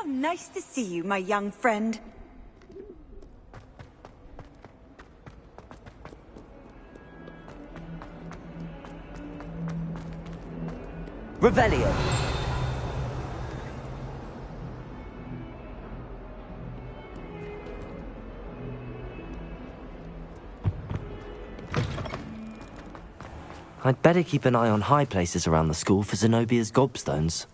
Nice to see you, my young friend. Revelio. I'd better keep an eye on high places around the school for Zenobia's gobstones.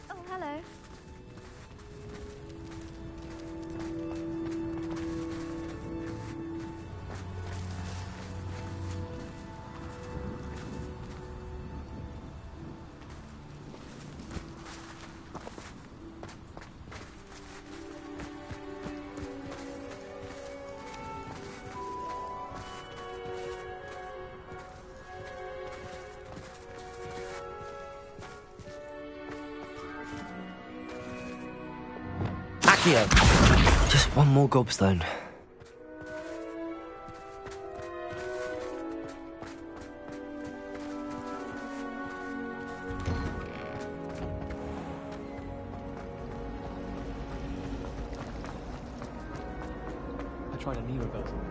Oh, hello. Just one more gobstone. I tried a knee reversal.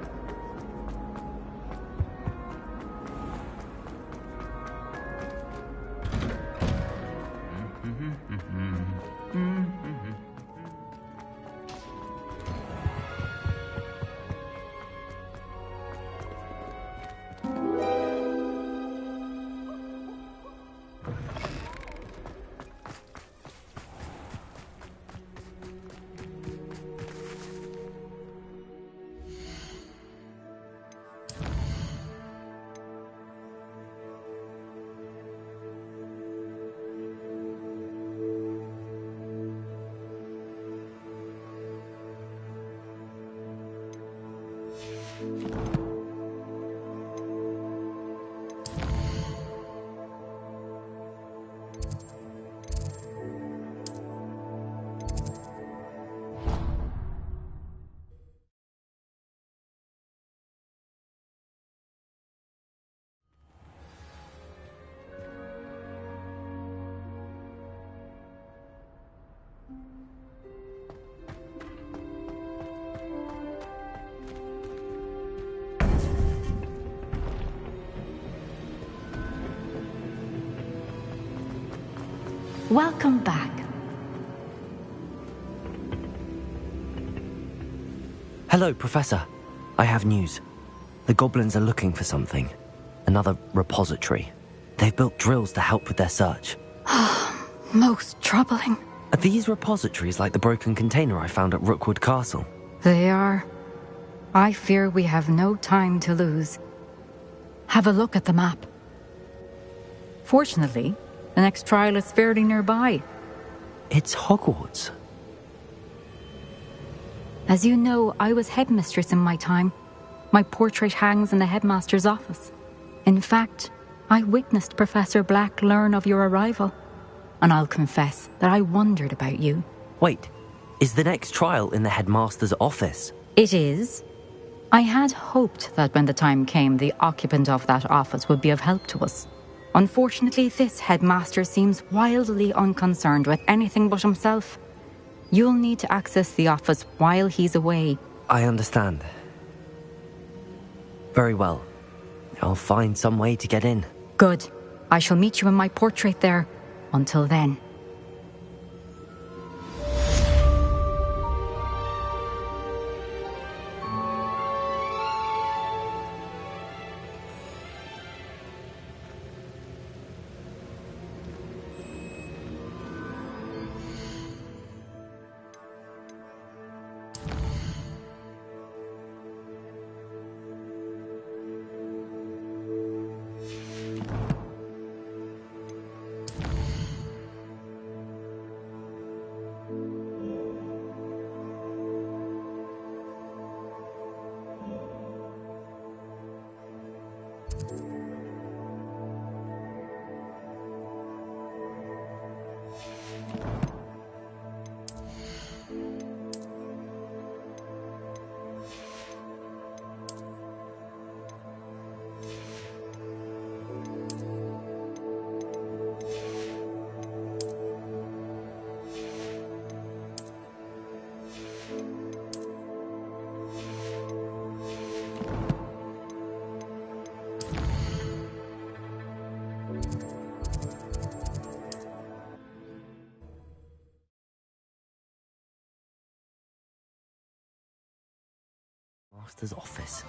Welcome back. Hello, Professor. I have news. The goblins are looking for something. Another repository. They've built drills to help with their search. Most troubling. Are these repositories like the broken container I found at Rookwood Castle? They are. I fear we have no time to lose. Have a look at the map. Fortunately, the next trial is fairly nearby. It's Hogwarts. As you know, I was headmistress in my time. My portrait hangs in the headmaster's office. In fact, I witnessed Professor Black learn of your arrival. And I'll confess that I wondered about you. Wait, is the next trial in the headmaster's office? It is. I had hoped that when the time came, the occupant of that office would be of help to us. Unfortunately, this headmaster seems wildly unconcerned with anything but himself. You'll need to access the office while he's away. I understand. Very well. I'll find some way to get in. Good. I shall meet you in my portrait there. Until then. headmaster's office.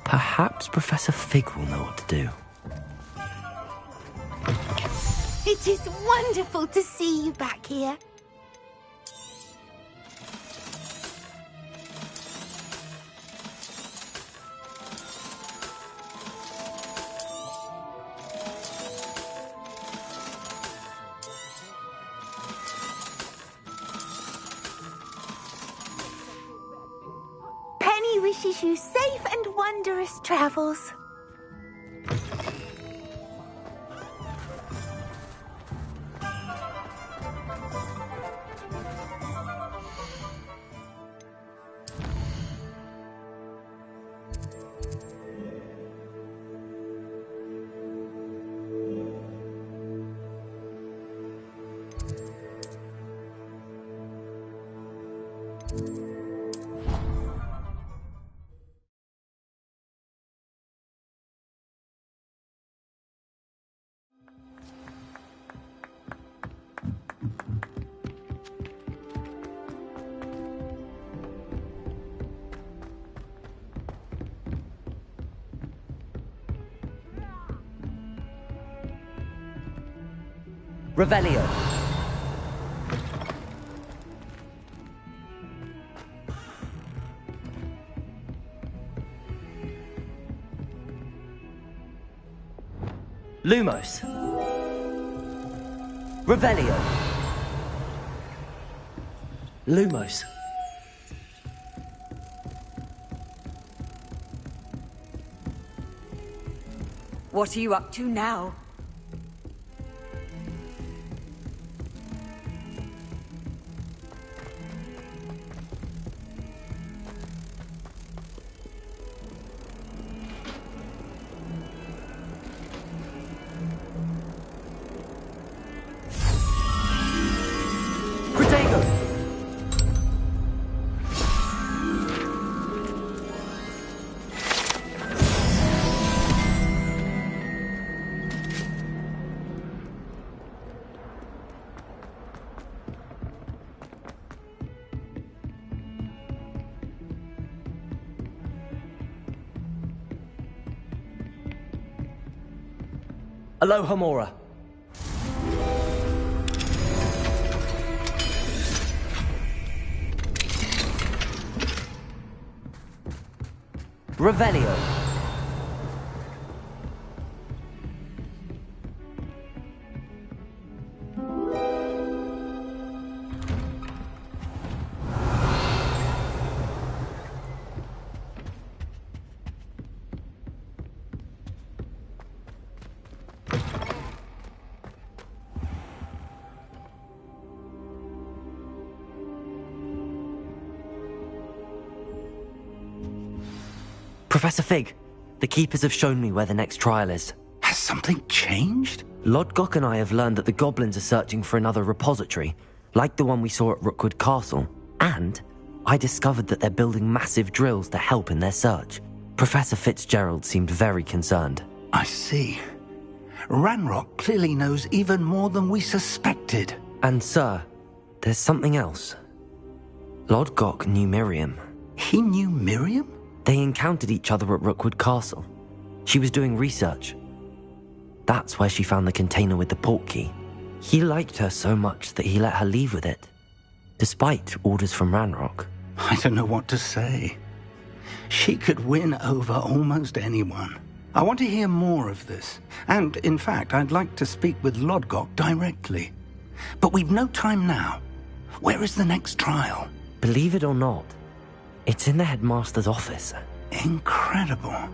Perhaps Professor Fig will know what to do. It is wonderful to see you back here. Penny wishes you safe and wondrous travels. Revelio. Lumos. Revelio. Lumos. What are you up to now? Aloha Mora. Revelio. Professor Fig, the Keepers have shown me where the next trial is. Has something changed? Lodgok and I have learned that the goblins are searching for another repository, like the one we saw at Rookwood Castle. And I discovered that they're building massive drills to help in their search. Professor Fitzgerald seemed very concerned. I see. Ranrock clearly knows even more than we suspected. And sir, there's something else. Lodgok knew Miriam. He knew Miriam? They encountered each other at Rookwood Castle. She was doing research. That's where she found the container with the port key. He liked her so much that he let her leave with it, despite orders from Ranrock. I don't know what to say. She could win over almost anyone. I want to hear more of this. And, in fact, I'd like to speak with Lodgok directly. But we've no time now. Where is the next trial? Believe it or not, it's in the headmaster's office. Incredible.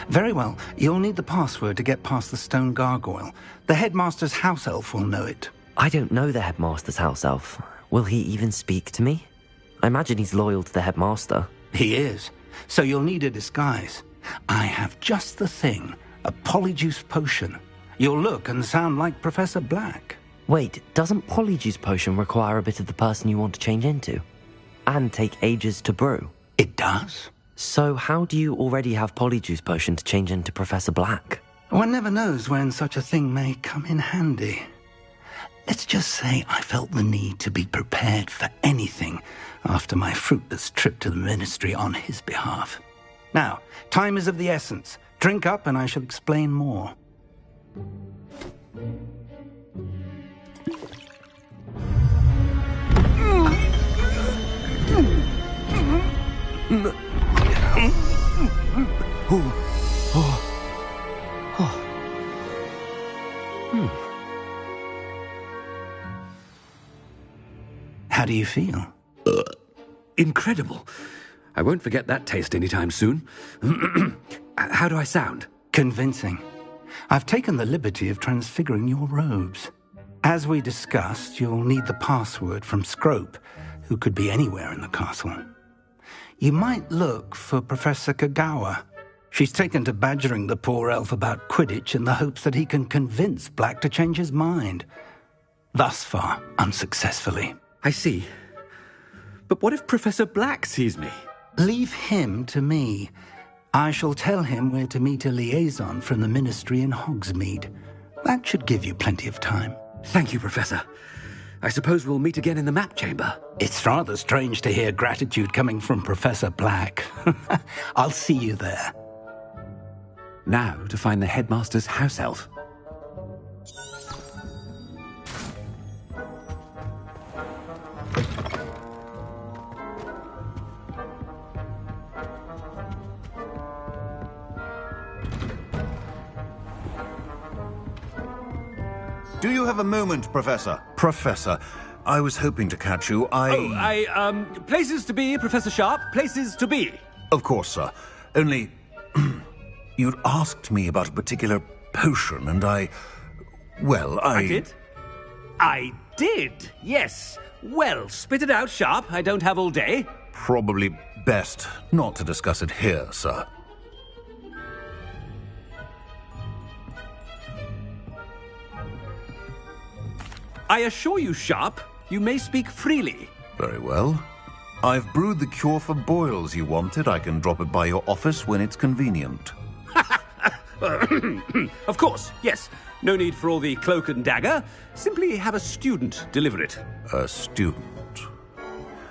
Very well, you'll need the password to get past the stone gargoyle. The headmaster's house elf will know it. I don't know the headmaster's house elf. Will he even speak to me? I imagine he's loyal to the headmaster. He is. So you'll need a disguise. I have just the thing. A polyjuice potion. You'll look and sound like Professor Black. Wait, doesn't Polyjuice Potion require a bit of the person you want to change into? And take ages to brew? It does. So how do you already have Polyjuice Potion to change into Professor Black? One never knows when such a thing may come in handy. Let's just say I felt the need to be prepared for anything after my fruitless trip to the ministry on his behalf. Now, time is of the essence. Drink up and I shall explain more. How do you feel? Incredible. I won't forget that taste anytime soon. How do I sound? Convincing. I've taken the liberty of transfiguring your robes. As we discussed, you'll need the password from Scrope, who could be anywhere in the castle. You might look for Professor Kagawa. She's taken to badgering the poor elf about Quidditch in the hopes that he can convince Black to change his mind. Thus far, unsuccessfully. I see. But what if Professor Black sees me? Leave him to me. I shall tell him where to meet a liaison from the ministry in Hogsmeade. That should give you plenty of time. Thank you, Professor. I suppose we'll meet again in the map chamber. It's rather strange to hear gratitude coming from Professor Black. I'll see you there. Now to find the headmaster's house elf. Do you have a moment, Professor? Professor, I was hoping to catch you. Places to be, Professor Sharp. Places to be. Of course, sir. Only, you'd asked me about a particular potion, and I did? I did, yes. Well, spit it out, Sharp. I don't have all day. Probably best not to discuss it here, sir. I assure you, Sharp, you may speak freely. Very well. I've brewed the cure for boils you wanted. I can drop it by your office when it's convenient. Of course, yes. No need for all the cloak and dagger. Simply have a student deliver it. A student.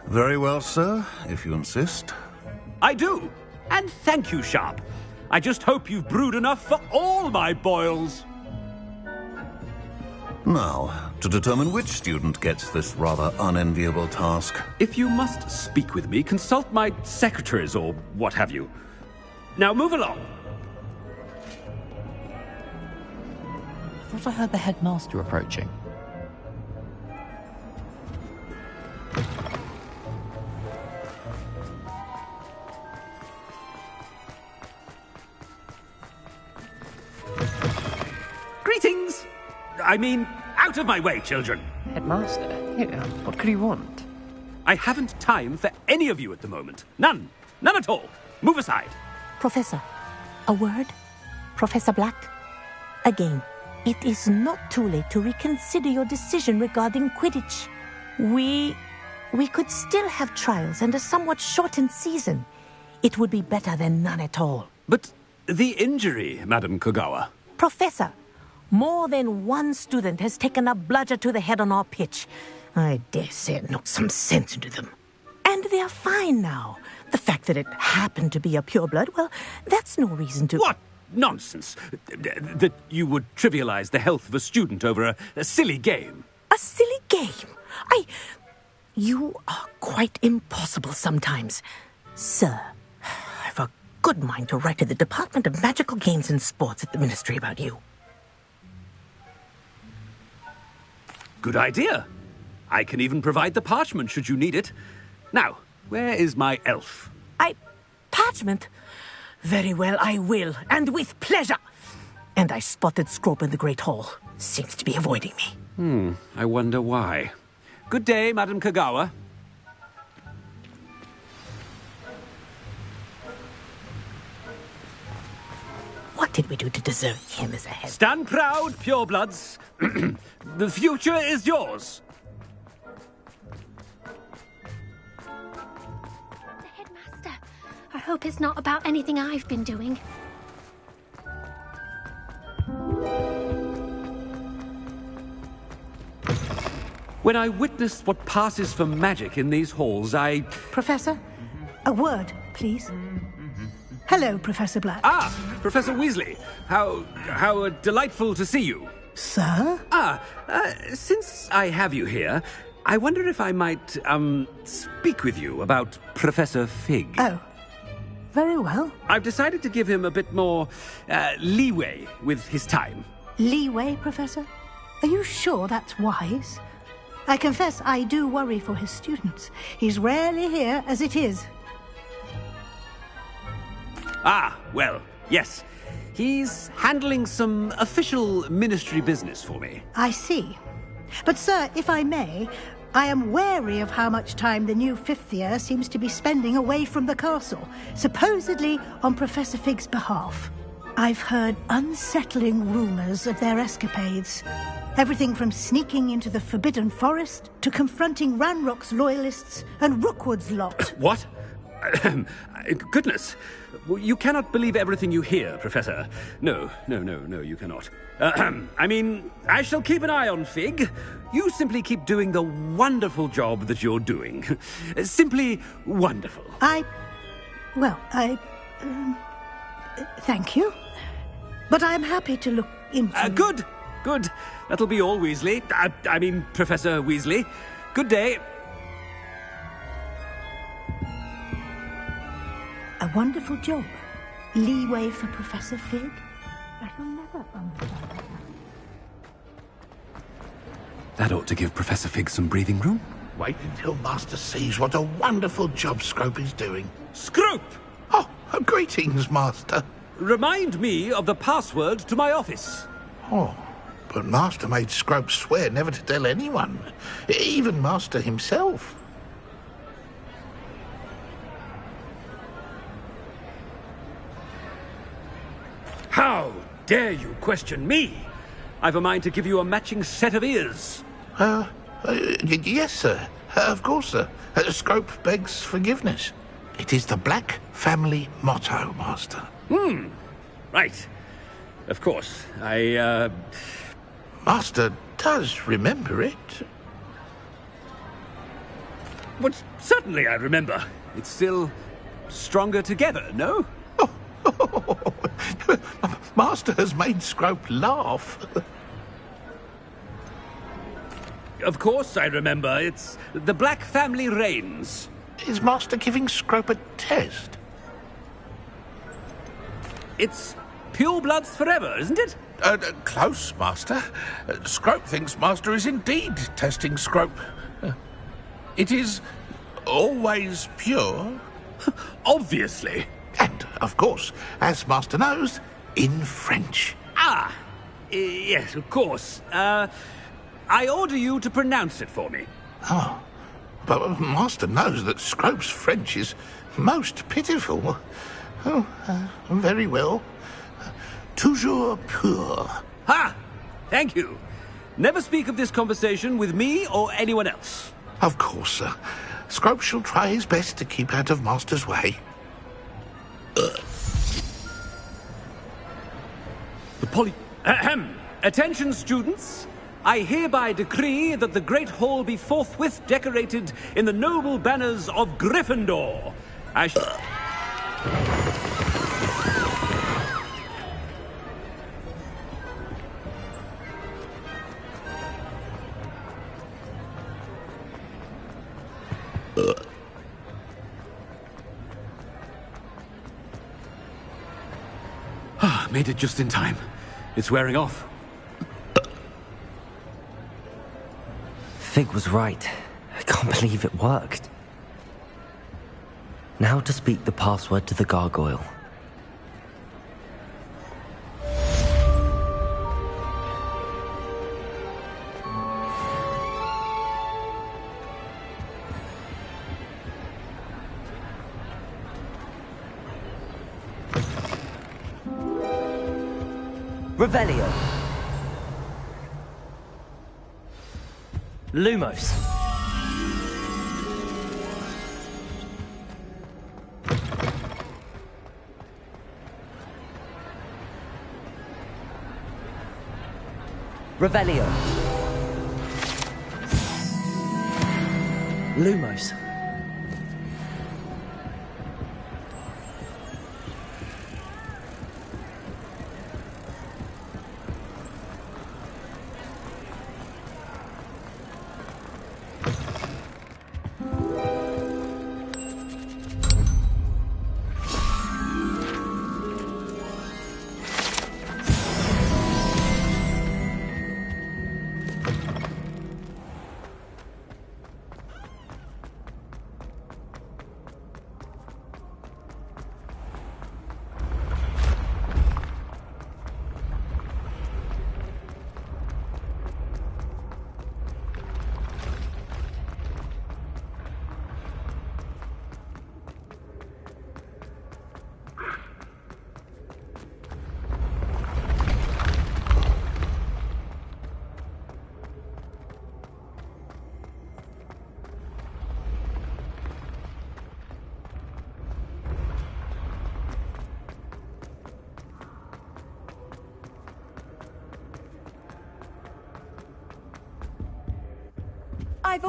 Very well, sir, if you insist. I do. And thank you, Sharp. I just hope you've brewed enough for all my boils. Now, to determine which student gets this rather unenviable task. If you must speak with me, consult my secretaries or what have you. Now move along. I thought I heard the headmaster approaching. Greetings! I mean, out of my way, children. Headmaster? Yeah, what could he want? I haven't time for any of you at the moment. None. None at all. Move aside. Professor, a word? Professor Black? Again, it is not too late to reconsider your decision regarding Quidditch. We could still have trials and a somewhat shortened season. It would be better than none at all. But the injury, Madam Kagawa. Professor, more than one student has taken a bludger to the head on our pitch. I dare say it knocked some sense into them. And they're fine now. The fact that it happened to be a pureblood, well, that's no reason to... What nonsense! That you would trivialize the health of a student over a silly game. A silly game? You are quite impossible sometimes. Sir, I've a good mind to write to the Department of Magical Games and Sports at the Ministry about you. Good idea. I can even provide the parchment should you need it. Now, where is my elf? Parchment? Very well, I will, and with pleasure. And I spotted Scrope in the Great Hall. Seems to be avoiding me. I wonder why. Good day, Madam Kagawa. What did we do to deserve him as a head? Stand proud, purebloods. The future is yours. The headmaster. I hope it's not about anything I've been doing. When I witness what passes for magic in these halls, I... Professor, a word, please. Hello, Professor Black. Ah, Professor Weasley. How delightful to see you. Sir? Since I have you here, I wonder if I might, speak with you about Professor Fig. Oh, very well. I've decided to give him a bit more, leeway with his time. Leeway, Professor? Are you sure that's wise? I confess I do worry for his students. He's rarely here as it is. Ah, well, yes. He's handling some official ministry business for me. I see. But, sir, if I may, I am wary of how much time the new fifth year seems to be spending away from the castle, supposedly on Professor Fig's behalf. I've heard unsettling rumours of their escapades. Everything from sneaking into the Forbidden Forest to confronting Ranrock's loyalists and Rookwood's lot. What? Goodness. You cannot believe everything you hear, Professor. No, you cannot. I mean, I shall keep an eye on Fig. You simply keep doing the wonderful job that you're doing. Simply wonderful. Thank you. But I'm happy to look into... Good. That'll be all, Weasley. I mean, Professor Weasley. Good day. A wonderful job. Leeway for Professor Fig. I shall never understand. That ought to give Professor Fig some breathing room. Wait until Master sees what a wonderful job Scrope is doing. Scrope! Oh, greetings, Master. Remind me of the password to my office. Oh, but Master made Scrope swear never to tell anyone, even Master himself. How dare you question me? I've a mind to give you a matching set of ears. Yes, sir. Of course, sir. Scrope begs forgiveness. It is the Black family motto, Master. Right. Of course. Master does remember it. But certainly I remember. It's still stronger together, no? Master has made Scrope laugh. Of course I remember. It's the Black family reigns. Is Master giving Scrope a test? It's purebloods forever, isn't it? Close, Master. Scrope thinks Master is indeed testing Scrope. It is always pure. Obviously. And, of course, as Master knows, in French. Yes, of course. I order you to pronounce it for me. Oh, but Master knows that Scrope's French is most pitiful. Oh, very well. Toujours pur. Ha! Thank you. Never speak of this conversation with me or anyone else. Of course, sir. Scrope shall try his best to keep out of Master's way. Attention, students. I hereby decree that the Great Hall be forthwith decorated in the noble banners of Gryffindor. Made it just in time. It's wearing off. Fig was right. I can't believe it worked. Now to speak the password to the gargoyle. Revelio. Lumos. Revelio. Lumos.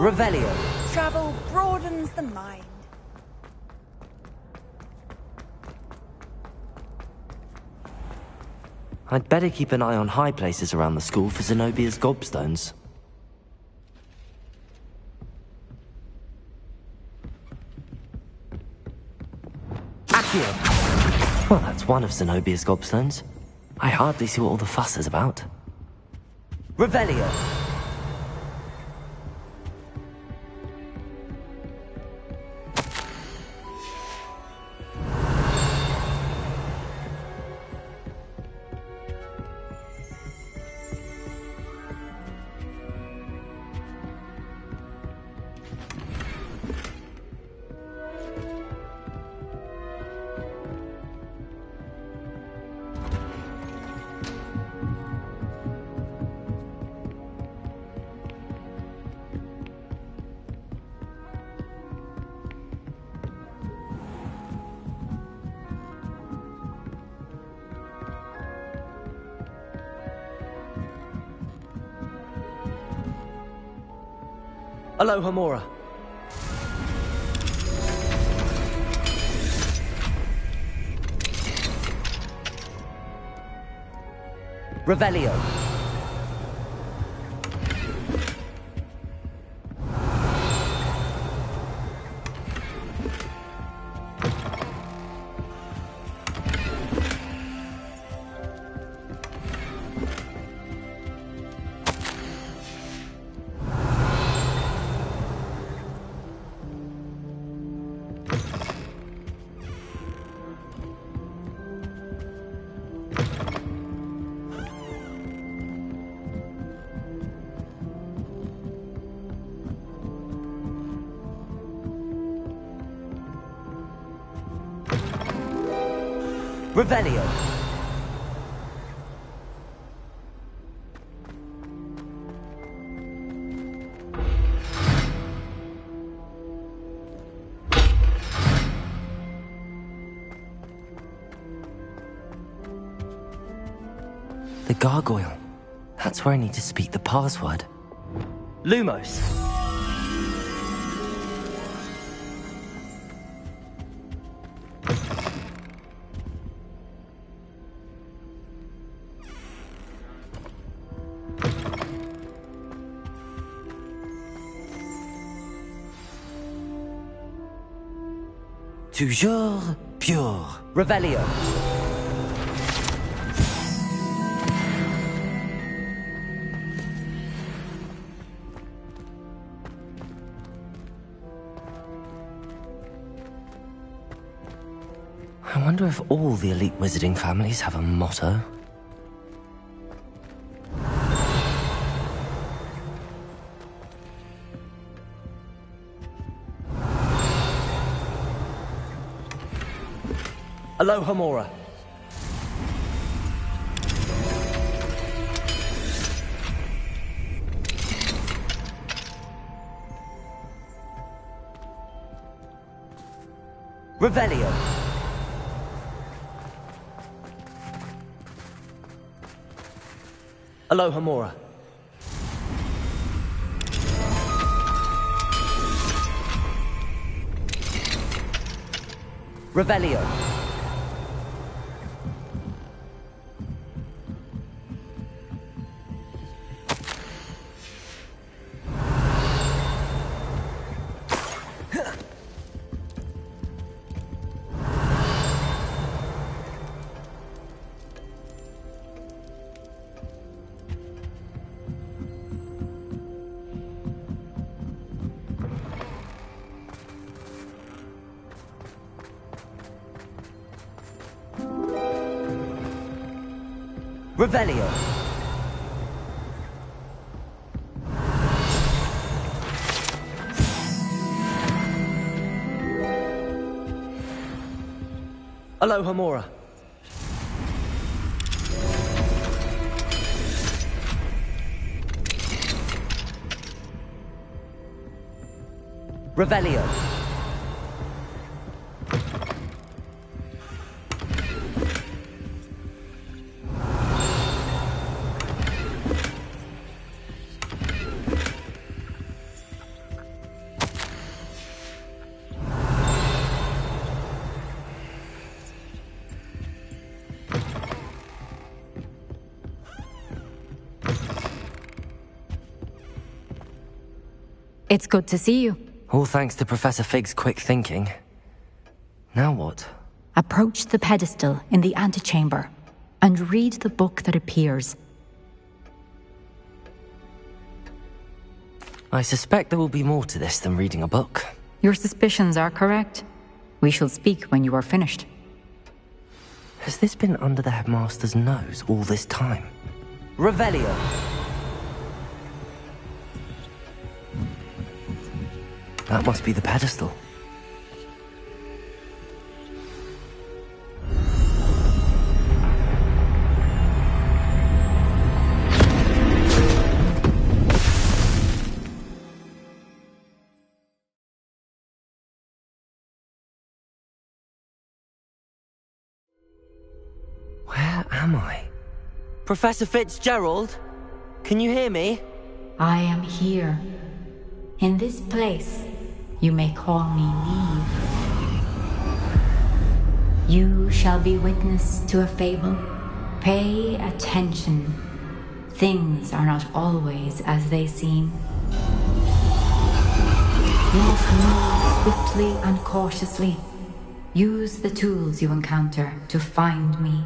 Revelio. Travel broadens the mind. I'd better keep an eye on high places around the school for Zenobia's gobstones. Accio! Well, that's one of Zenobia's gobstones. I hardly see what all the fuss is about. Revelio! Aloha Mora. Revelio. Revelio. The gargoyle. That's where I need to speak the password. Lumos. Toujours pure. Revelio. I wonder if all the elite wizarding families have a motto. Aloha Mora. Revelio. Aloha Mora. Revelio. Revelio. Alohomora. Revelio. It's good to see you. All thanks to Professor Fig's quick thinking. Now what? Approach the pedestal in the antechamber and read the book that appears. I suspect there will be more to this than reading a book. Your suspicions are correct. We shall speak when you are finished. Has this been under the headmaster's nose all this time? Revelio. That must be the pedestal. Where am I? Professor Fitzgerald? Can you hear me? I am here. In this place, you may call me Neve. You shall be witness to a fable. Pay attention. Things are not always as they seem. You must move swiftly and cautiously. Use the tools you encounter to find me.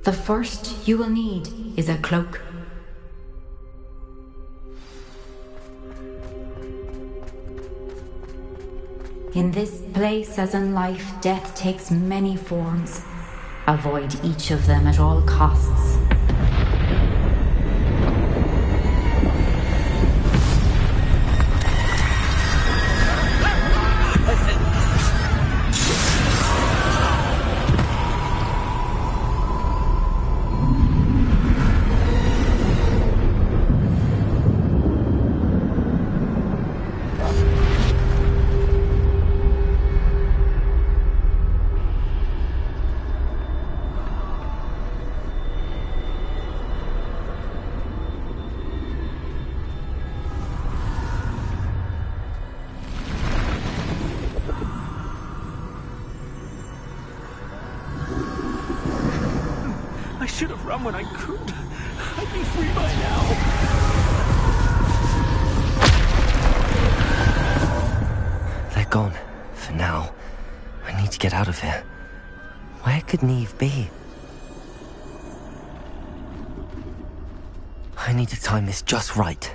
The first you will need is a cloak. In this place, as in life, death takes many forms. Avoid each of them at all costs. I should have run when I could. I'd be free by now. They're gone. For now. I need to get out of here. Where could Neve be? I need to time this just right.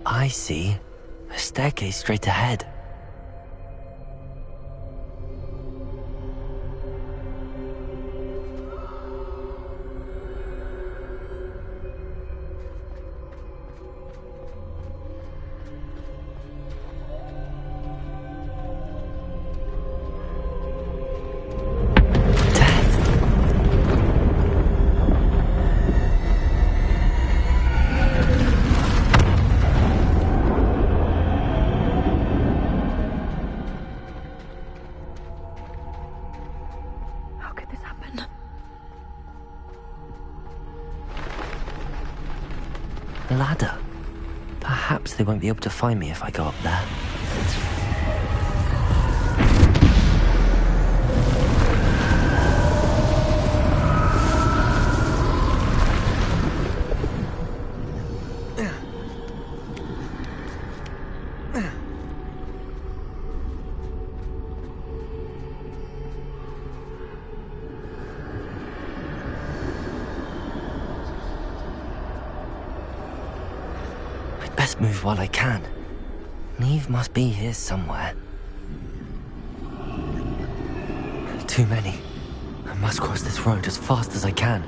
I see. A staircase straight ahead. ladder. Perhaps they won't be able to find me if I go up there. Best move while I can. Neve must be here somewhere. Too many. I must cross this road as fast as I can.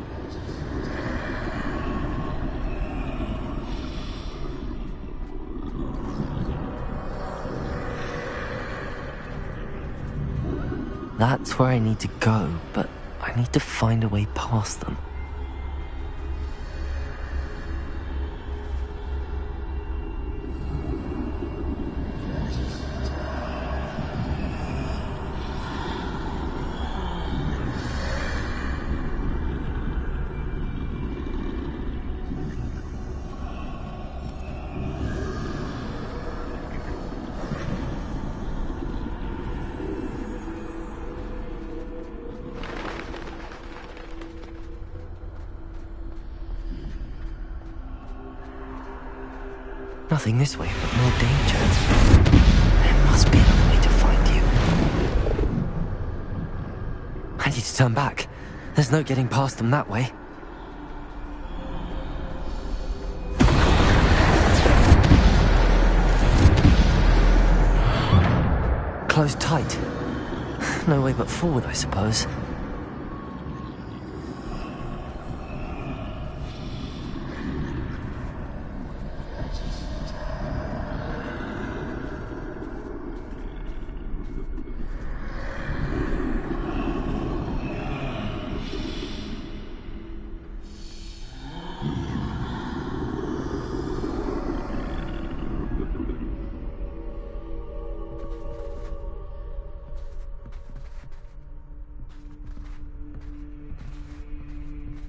That's where I need to go, but I need to find a way past them. Nothing this way, but more danger. There must be another way to find you. I need to turn back. There's no getting past them that way. Closed tight. No way but forward, I suppose.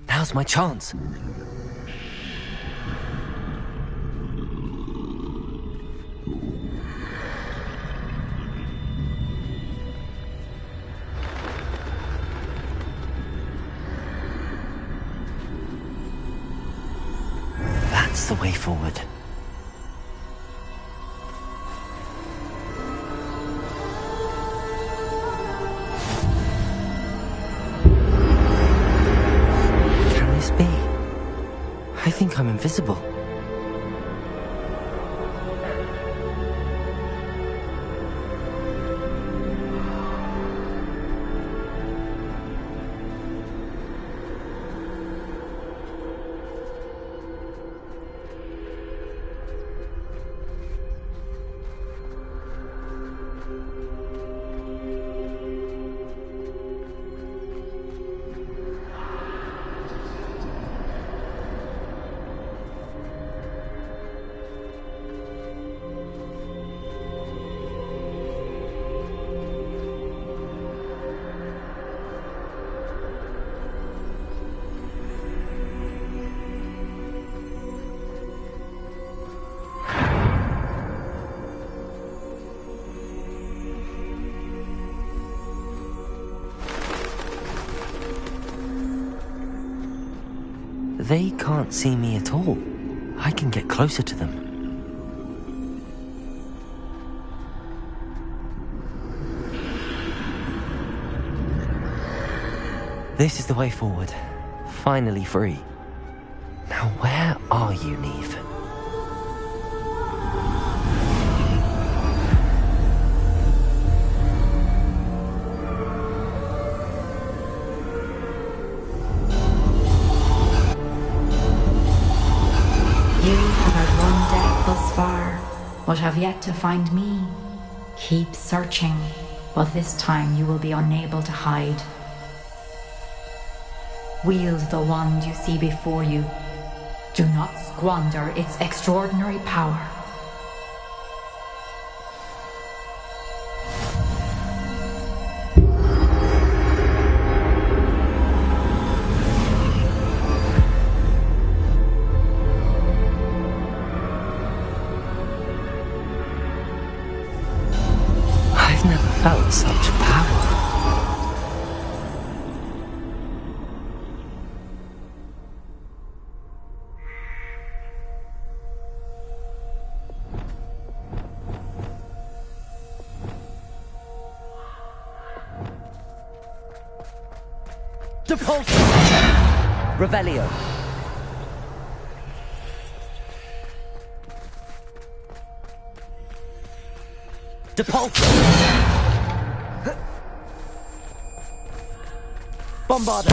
Now's my chance. That's the way forward. I think I'm invisible. They can't see me at all. I can get closer to them. This is the way forward. Finally free. Now where are you, Neve? But have yet to find me. Keep searching, but this time you will be unable to hide. Wield the wand you see before you. Do not squander its extraordinary power. felt such power. Depulso! Revelio. Depulso! Bombarda!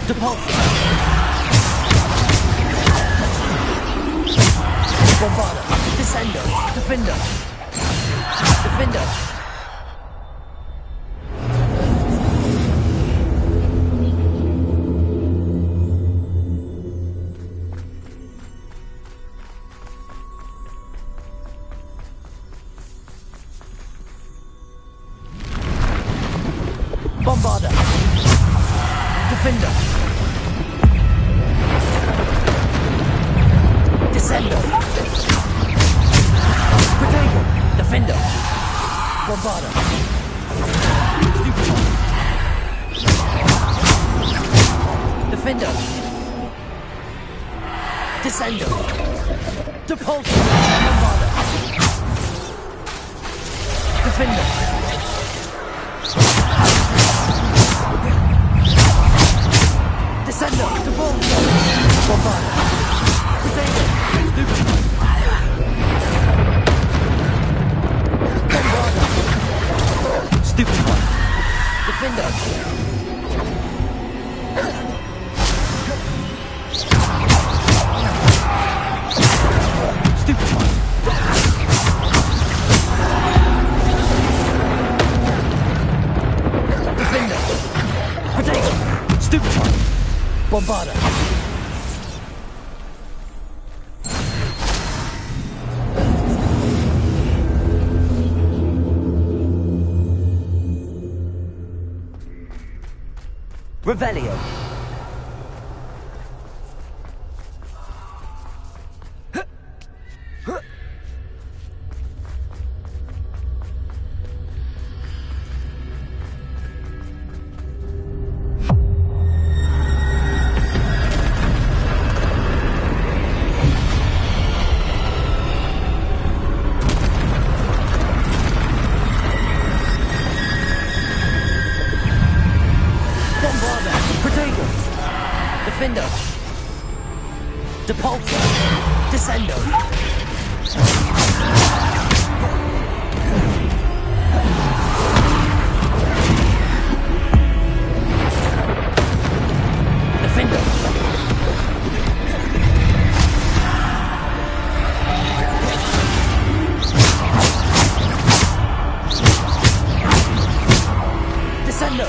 Depulso! Bombarda! Descendo! Defender! Defender! Bombarda! Defender! Descendo! Protego! Defender! Bombarda! Stupid! Defender! Descendo! Depulso! Bombarda! Defender! Descendo! Depulso! Bombarda! Protego! Stupid! Bombarda! Stupid one! Defender! Stupid one! Defender! Protego! Stupid one! Bombarda! Revelio. Defender! Depulso! Descendo! Defender! Descendo!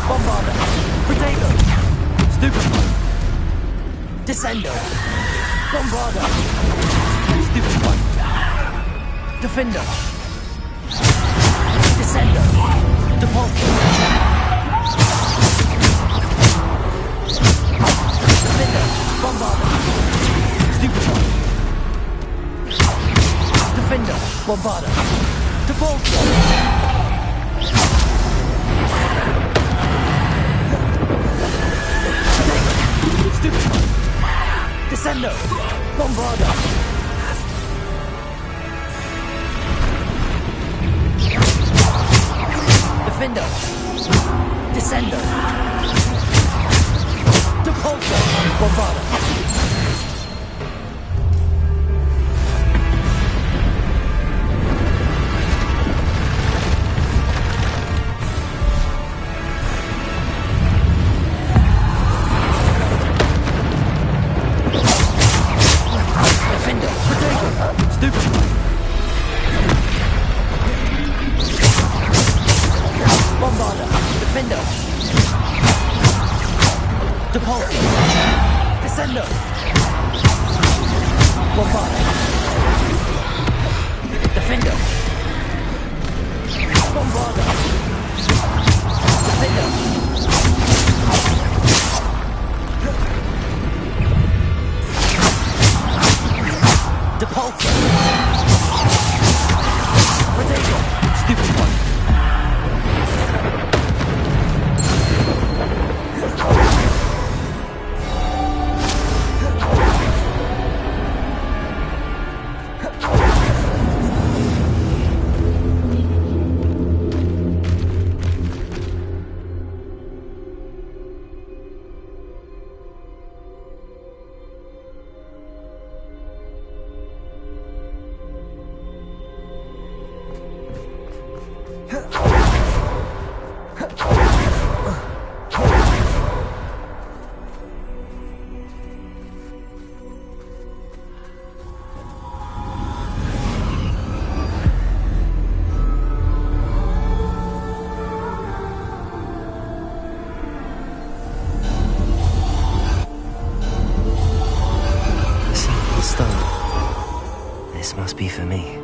Bombarda! Protego! Stupid one! Descendo! Bombarda! Stupid one! Defender! Descendo! Depulso! Defender! Bombarda! Stupid one! Defender! Bombarda! Depulso! Stupid one! Descendo! Bombarda! Defender! Descendo! Depulso! Bombarda! Defender! Bombarda. Defender. Depulso. Descendo. Bombarda. Defender. Bombarda. Defender. Depulso. Potato. Stupid one. This must be for me.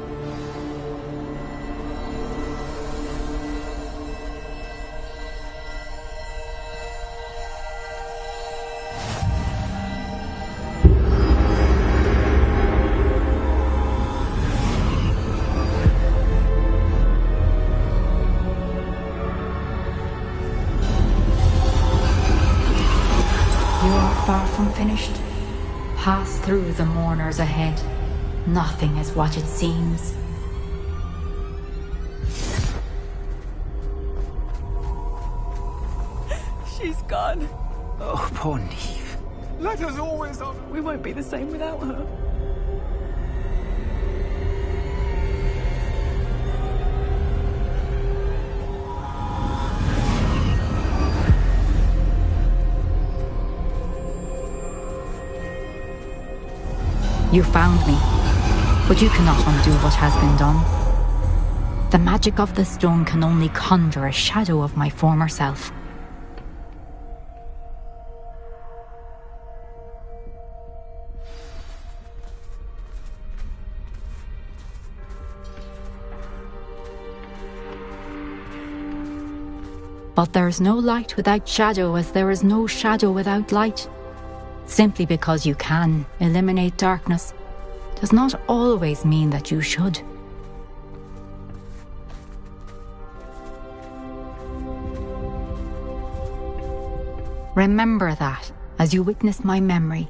You are far from finished. Pass through the mourners ahead. Nothing is what it seems. She's gone. Oh, poor Neve. Let us always on. We won't be the same without her. You found me, but you cannot undo what has been done. The magic of the stone can only conjure a shadow of my former self. But there is no light without shadow, as there is no shadow without light. Simply because you can eliminate darkness does not always mean that you should. Remember that as you witness my memory.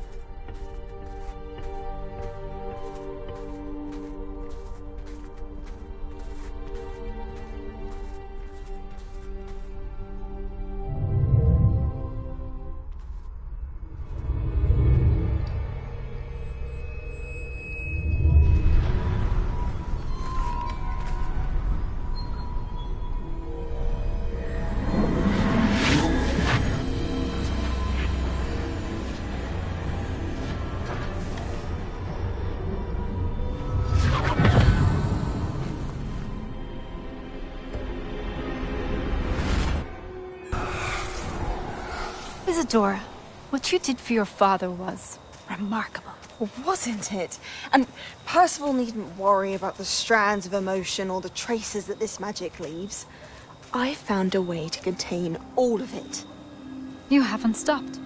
Isadora, what you did for your father was remarkable. Wasn't it? And Percival needn't worry about the strands of emotion or the traces that this magic leaves. I found a way to contain all of it. You haven't stopped.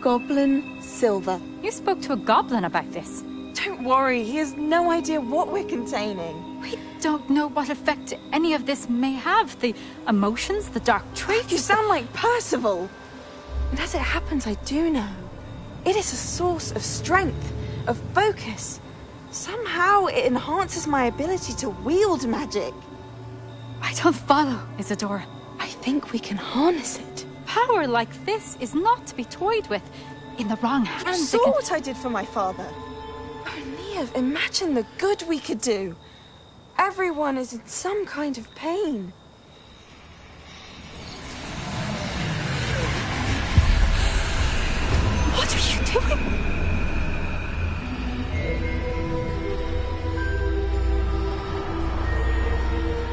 Goblin Silver. You spoke to a goblin about this. Don't worry, he has no idea what we're containing. We don't know what effect any of this may have. The emotions, the dark traits. You sound like Percival. And as it happens, I do know. It is a source of strength, of focus. Somehow it enhances my ability to wield magic. I don't follow, Isadora. I think we can harness it. Power like this is not to be toyed with. In the wrong hands, You saw what I did for my father. Oh, Neve, imagine the good we could do. Everyone is in some kind of pain. What are you doing?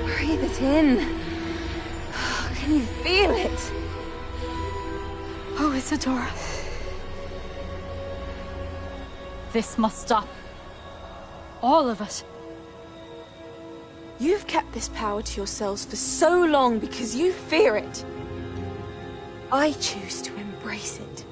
Breathe it in. Can you feel it? Oh, Isadora. This must stop. All of it. You've kept this power to yourselves for so long because you fear it. I choose to embrace it.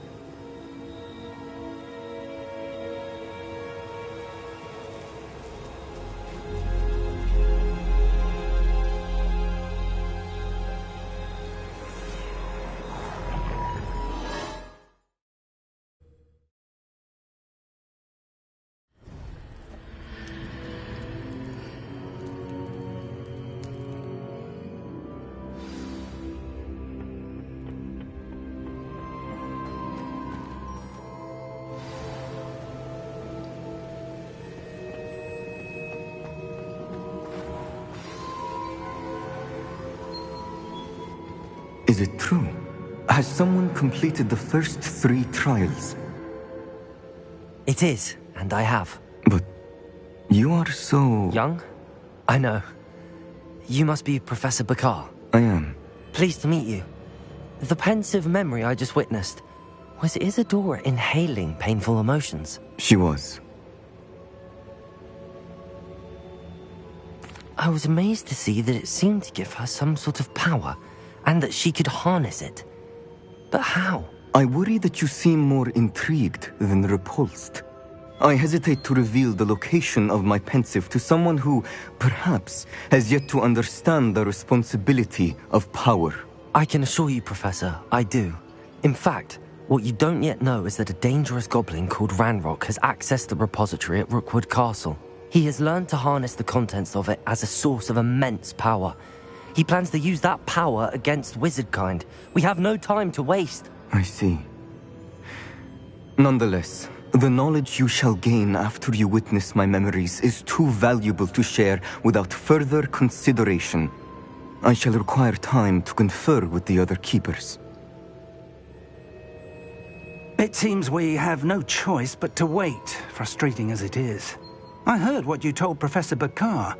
Is it true? Has someone completed the first 3 trials? It is, and I have. But you are so... Young? I know. You must be Professor Bakar. I am. Pleased to meet you. The pensive memory I just witnessed, was Isadora inhaling painful emotions? She was. I was amazed to see that it seemed to give her some sort of power, and that she could harness it. But how? I worry that you seem more intrigued than repulsed. I hesitate to reveal the location of my pensive to someone who, perhaps, has yet to understand the responsibility of power. I can assure you, Professor, I do. In fact, what you don't yet know is that a dangerous goblin called Ranrock has accessed the repository at Rookwood Castle. He has learned to harness the contents of it as a source of immense power. He plans to use that power against wizardkind. We have no time to waste. I see. Nonetheless, the knowledge you shall gain after you witness my memories is too valuable to share without further consideration. I shall require time to confer with the other keepers. It seems we have no choice but to wait, frustrating as it is. I heard what you told Professor Bakar.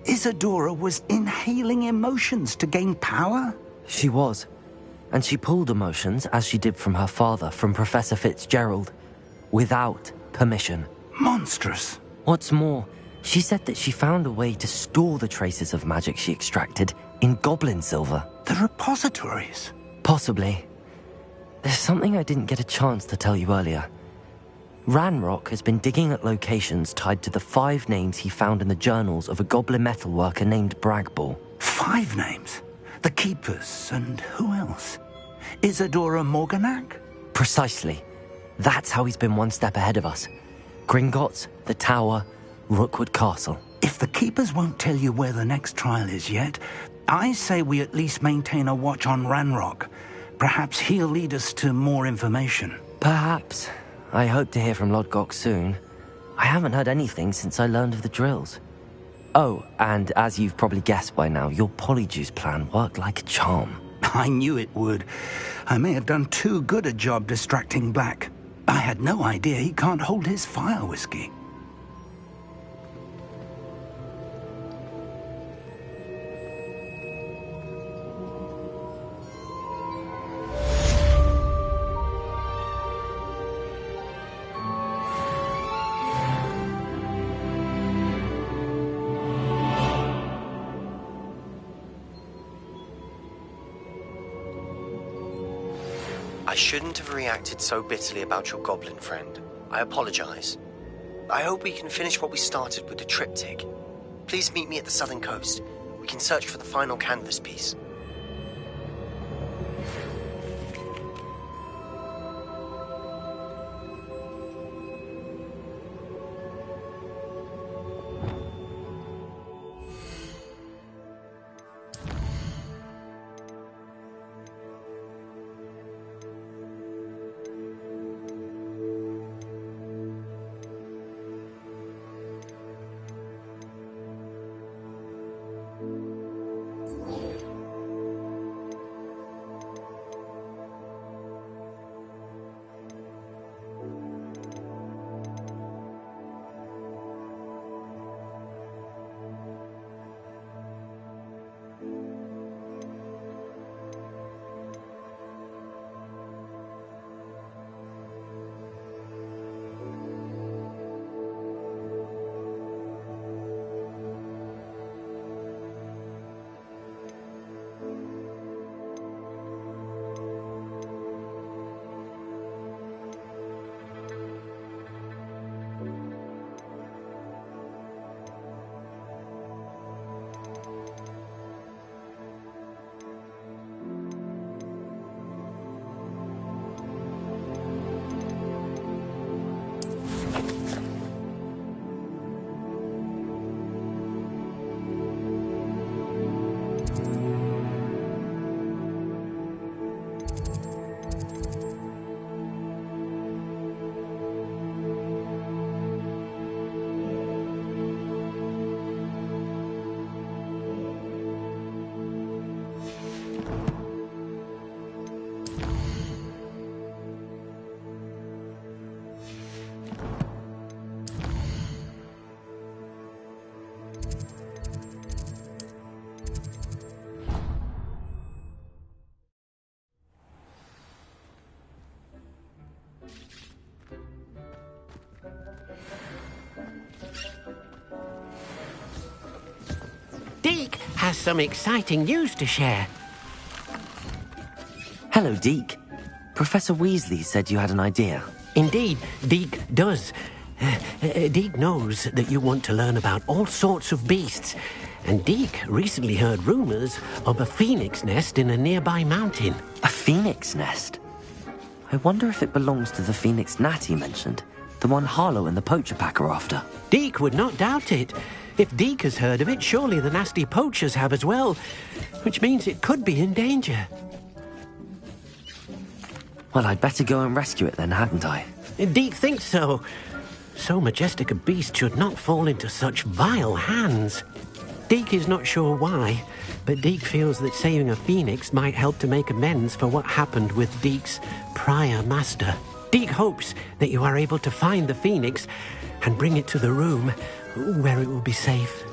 Isadora was inhaling emotions to gain power? She was. And she pulled emotions, as she did from her father, from Professor Fitzgerald, without permission. Monstrous. What's more, she said that she found a way to store the traces of magic she extracted in goblin silver. The repositories? Possibly. There's something I didn't get a chance to tell you earlier. Ranrock has been digging at locations tied to the 5 names he found in the journals of a goblin metalworker named Bragball. 5 names? The Keepers, and who else? Isadora Morganac? Precisely. That's how he's been one step ahead of us. Gringotts, the Tower, Rookwood Castle. If the Keepers won't tell you where the next trial is yet, I say we at least maintain a watch on Ranrock. Perhaps he'll lead us to more information. Perhaps. I hope to hear from Lodgok soon. I haven't heard anything since I learned of the drills. Oh, and as you've probably guessed by now, your polyjuice plan worked like a charm. I knew it would. I may have done too good a job distracting Black. I had no idea he can't hold his fire whiskey. I shouldn't have reacted so bitterly about your goblin friend. I apologize. I hope we can finish what we started with the triptych. Please meet me at the southern coast. We can search for the final canvas piece. has some exciting news to share. Hello, Deke. Professor Weasley said you had an idea. Indeed, Deke does. Deke knows that you want to learn about all sorts of beasts, and Deke recently heard rumors of a phoenix nest in a nearby mountain. A phoenix nest? I wonder if it belongs to the phoenix gnat he mentioned, the one Harlow and the poacher pack are after. Deke would not doubt it. If Deke has heard of it, surely the nasty poachers have as well, which means it could be in danger. Well, I'd better go and rescue it then, hadn't I? Deke thinks so. So majestic a beast should not fall into such vile hands. Deke is not sure why, but Deke feels that saving a phoenix might help to make amends for what happened with Deke's prior master. Deke hopes that you are able to find the phoenix and bring it to the room where it will be safe.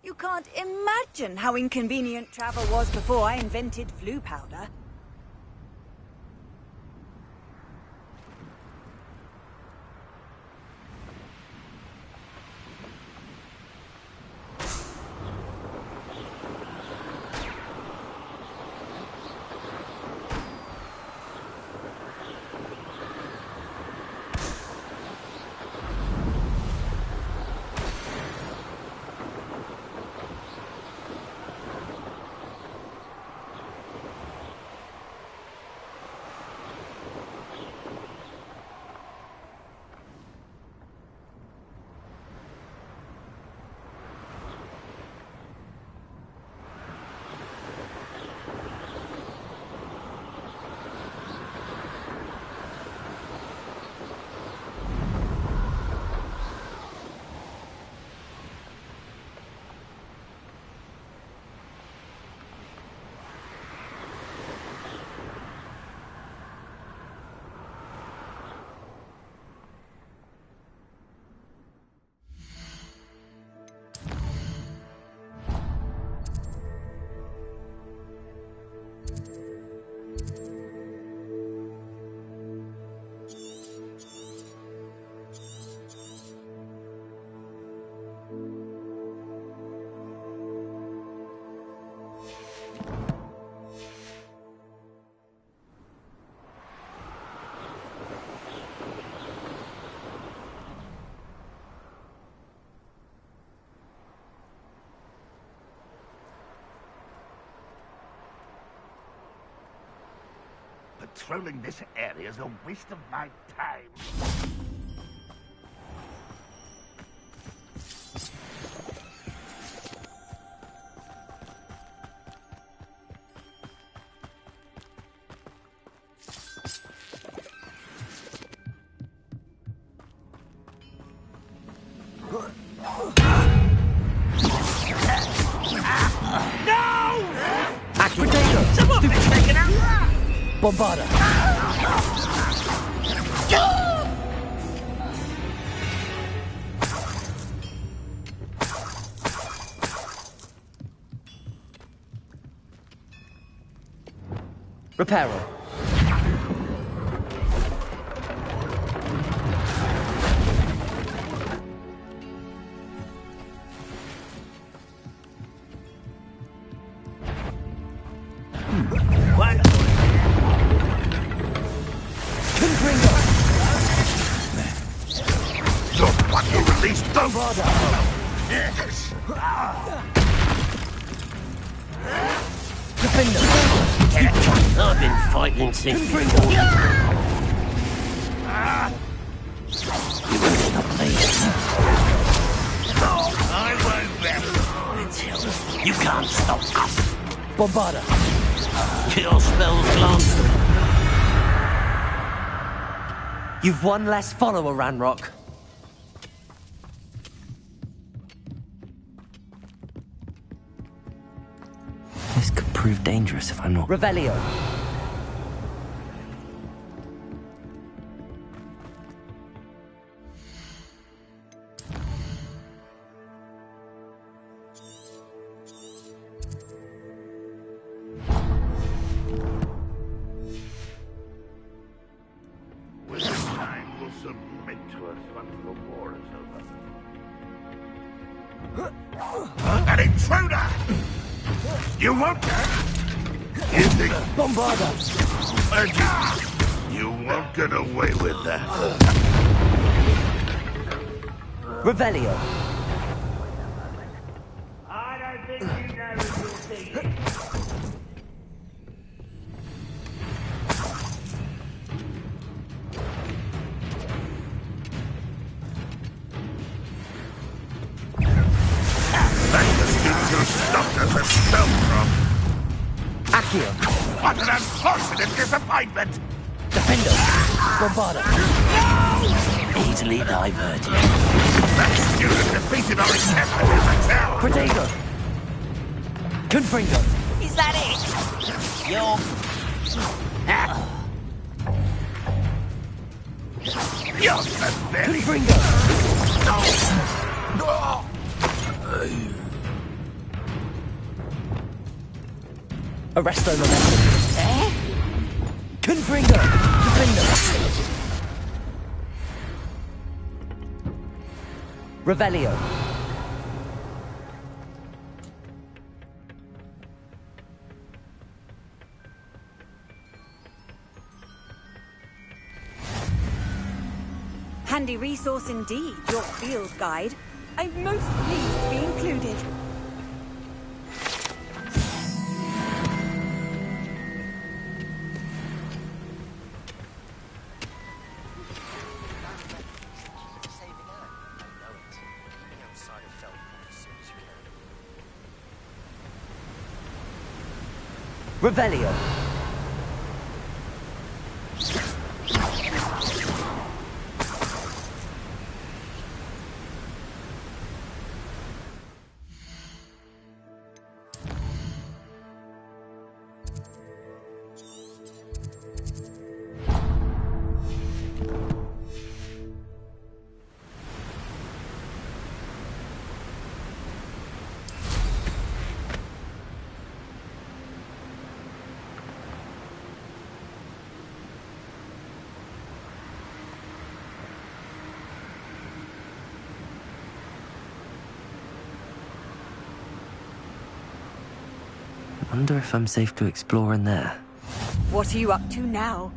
You can't imagine how inconvenient travel was before I invented flu powder. Patrolling this area is a waste of my time. Bombarda! Reparo. I've been fighting since before. You won't stop me. them! Until you can't stop us. Bombarda. Kill spell's gone. You've one less follower, Ranrock. This could prove dangerous if I'm not... Revelio. With time, we'll submit to us once the war is over. An intruder! You won't get... You think... Bombarda! You won't get away with that. Revelio. I don't think you know what you're thinking. Stopped us a spell from. Accio. What an unfortunate disappointment! Defendo. Bombarda. Easily diverted. That student defeated our encampment in the tower! Protego. Confringo. Is that it? You're pathetic! Confringo. Arresto momentum. Confringo. Defendo. Revelio. Handy resource indeed, your field guide. I'm most pleased to be included. Revelio. I wonder if I'm safe to explore in there. What are you up to now?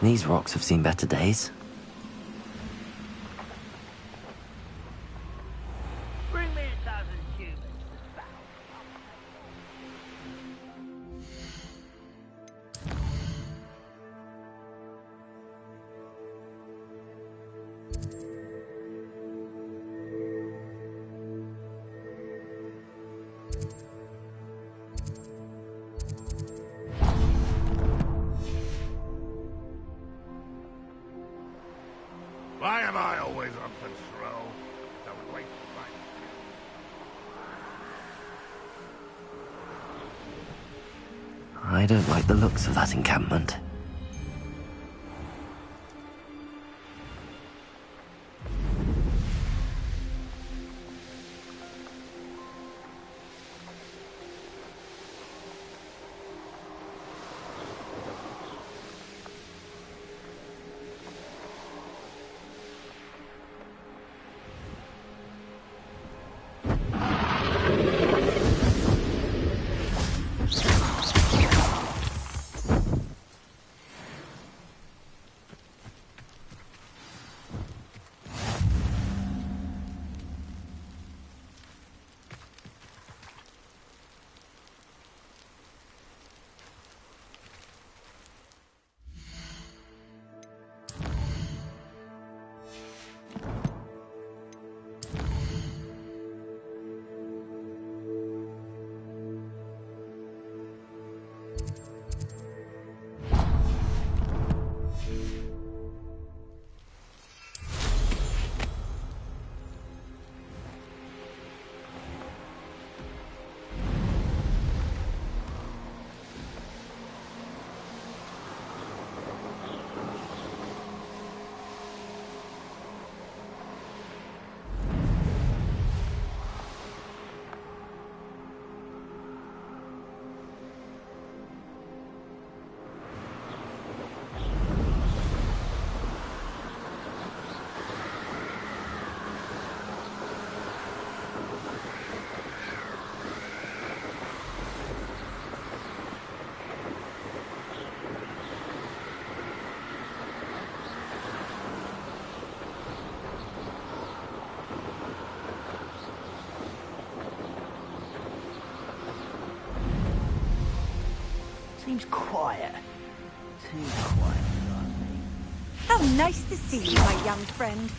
These rocks have seen better days. Bring me 1,000 humans. Why am I always on patrol? Don't wait to fight. I don't like the looks of that encampment. quiet. Too quiet, darling. How nice to see you, my young friend.